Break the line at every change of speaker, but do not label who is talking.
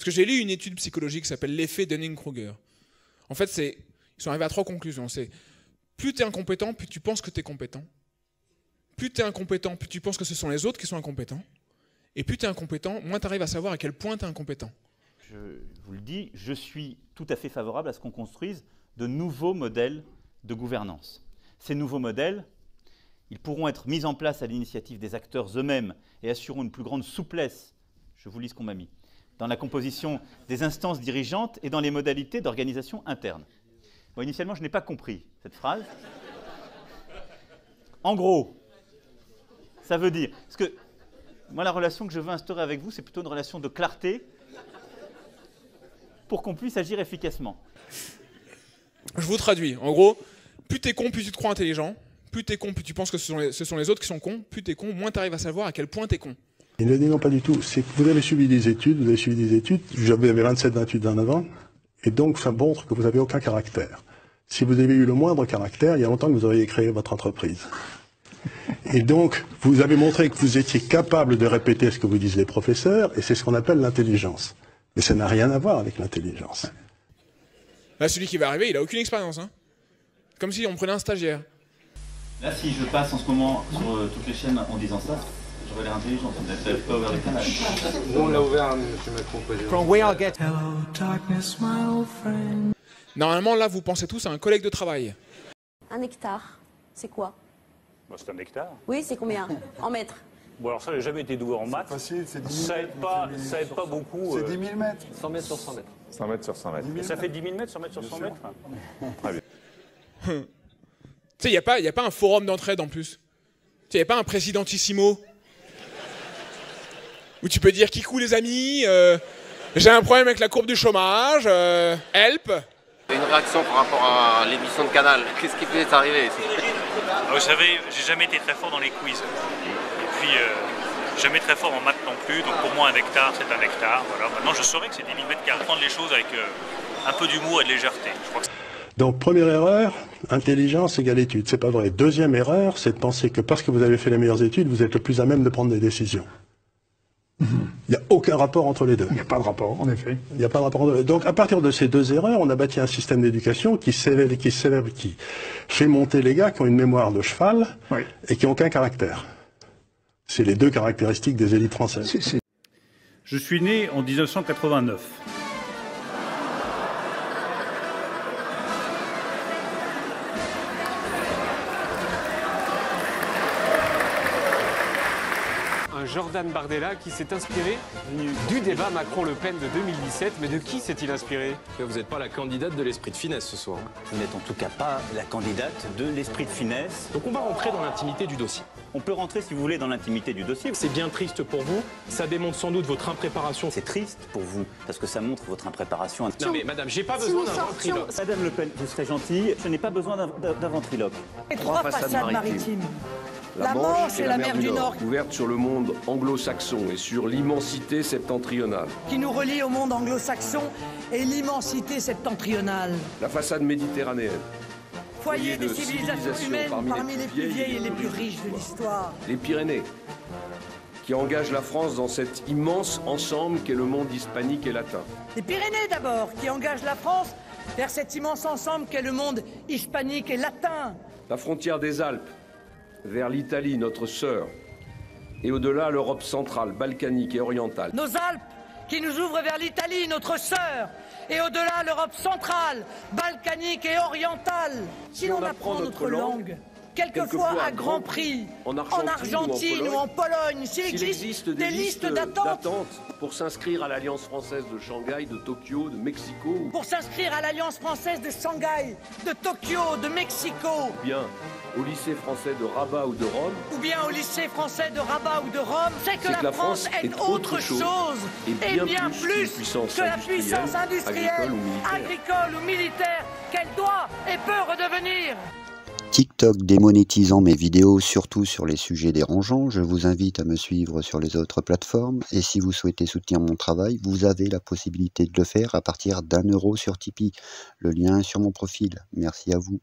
Parce que j'ai lu une étude psychologique qui s'appelle l'effet Dunning-Kruger. En fait, ils sont arrivés à 3 conclusions. C'est plus tu es incompétent, plus tu penses que tu es compétent. Plus tu es incompétent, plus tu penses que ce sont les autres qui sont incompétents. Et plus tu es incompétent, moins tu arrives à savoir à quel point tu es incompétent.
Je vous le dis, je suis tout à fait favorable à ce qu'on construise de nouveaux modèles de gouvernance. Ces nouveaux modèles, ils pourront être mis en place à l'initiative des acteurs eux-mêmes et assureront une plus grande souplesse, je vous lis ce qu'on m'a mis, dans la composition des instances dirigeantes et dans les modalités d'organisation interne. Bon, initialement, je n'ai pas compris cette phrase. En gros, ça veut dire... Parce que moi, la relation que je veux instaurer avec vous, c'est plutôt une relation de clarté pour qu'on puisse agir efficacement.
Je vous traduis. En gros, plus t'es con, plus tu te crois intelligent. Plus t'es con, plus tu penses que ce sont les autres qui sont cons. Plus t'es con, moins t'arrives à savoir à quel point t'es con.
Il ne dit non, pas du tout. C'est que vous avez suivi des études, j'avais 27-28 ans avant, et donc ça montre que vous n'avez aucun caractère. Si vous avez eu le moindre caractère, il y a longtemps que vous auriez créé votre entreprise. Et donc, vous avez montré que vous étiez capable de répéter ce que vous disent les professeurs, et c'est ce qu'on appelle l'intelligence. Mais ça n'a rien à voir avec l'intelligence.
Là, celui qui va arriver, il n'a aucune expérience. Hein. Comme si on prenait un stagiaire.
Là, si je passe en ce moment sur toutes les chaînes en disant ça, j'aurais l'air intelligent. Vous n'avez pas ouvert les canaux.
Nous, on l'a ouvert, M. Macron.
Normalement, là, vous pensez tous à un collègue de travail.
Un hectare, c'est quoi?
Bah, c'est un hectare.
Oui, c'est combien? En mètres?
Bon, alors ça, j'ai jamais été doué en maths.
Facile, c'est 10 000
Ça aide pas beaucoup.
C'est 10 000 mètres.
100 mètres sur 100 mètres.
100 mètres sur 100 mètres.
Et ça fait 10 000 mètres, 100 mètres sur 100 mètres.
Très bien.
Tu sais, il n'y a pas un forum d'entraide en plus. Tu sais, il n'y a pas un présidentissimo. Où tu peux dire « Kikou les amis, j'ai un problème avec la courbe du chômage, help ».
Une réaction par rapport à l'émission de Canal. Qu'est-ce qui peut être arrivé?
Vous savez, j'ai jamais été très fort dans les quiz. Et puis, jamais très fort en maths non plus. Donc pour moi, un hectare, c'est un hectare. Voilà. Maintenant, je saurais que c'est 10 000 mètres carrés. Prendre les choses avec un peu d'humour et de légèreté. Je crois que
Donc, première erreur, intelligence égale étude. C'est pas vrai. Deuxième erreur, c'est de penser que parce que vous avez fait les meilleures études, vous êtes le plus à même de prendre des décisions. Il n'y a aucun rapport entre les deux.
Il n'y a pas de rapport, en effet.
Il n'y a pas de rapport entre les deux. Donc, à partir de ces deux erreurs, on a bâti un système d'éducation qui fait monter les gars qui ont une mémoire de cheval et qui n'ont aucun caractère. C'est les deux caractéristiques des élites françaises.
je suis né en 1989.
Jordan Bardella qui s'est inspiré du débat Macron-Le Pen de 2017. Mais de qui s'est-il inspiré?
Vous n'êtes pas la candidate de l'esprit de finesse ce soir.
Vous n'êtes en tout cas pas la candidate de l'esprit de finesse.
Donc on va rentrer dans l'intimité du dossier.
On peut rentrer, si vous voulez, dans l'intimité du dossier.
C'est bien triste pour vous, ça démontre sans doute votre impréparation.
C'est triste pour vous, parce que ça montre votre impréparation.
Non mais madame, j'ai pas besoin d'un ventriloque.
Madame Le Pen, vous serez gentille, je n'ai pas besoin d'un ventriloque.
Les trois façades maritimes. La Manche et la mer du Nord.
Ouverte sur le monde anglo-saxon et sur l'immensité septentrionale.
Qui nous relie au monde anglo-saxon et l'immensité septentrionale.
La façade méditerranéenne.
Foyer des civilisations humaines parmi les plus vieilles et les plus riches de l'histoire.
Les Pyrénées, qui engagent la France dans cet immense ensemble qu'est le monde hispanique et latin.
Les Pyrénées d'abord, qui engagent la France vers cet immense ensemble qu'est le monde hispanique et latin.
La frontière des Alpes, vers l'Italie, notre sœur, et au-delà l'Europe centrale, balkanique et orientale.
Nos Alpes, qui nous ouvrent vers l'Italie, notre sœur, et au-delà l'Europe centrale, balkanique et orientale. Si l'on apprend notre langue, quelquefois à grand prix, en Argentine ou en Pologne, s'il existe des listes d'attente
pour s'inscrire à l'Alliance française de Shanghai, de Tokyo, de Mexico.
Pour s'inscrire à l'Alliance française de Shanghai, de Tokyo, de Mexico.
Bien au lycée français de Rabat ou de Rome.
Ou bien au lycée français de Rabat ou de Rome. C'est que la France est autre chose et bien plus que la puissance industrielle, agricole ou militaire qu'elle doit et peut redevenir.
TikTok démonétisant mes vidéos, surtout sur les sujets dérangeants. Je vous invite à me suivre sur les autres plateformes. Et si vous souhaitez soutenir mon travail, vous avez la possibilité de le faire à partir d'1 € sur Tipeee. Le lien est sur mon profil. Merci à vous.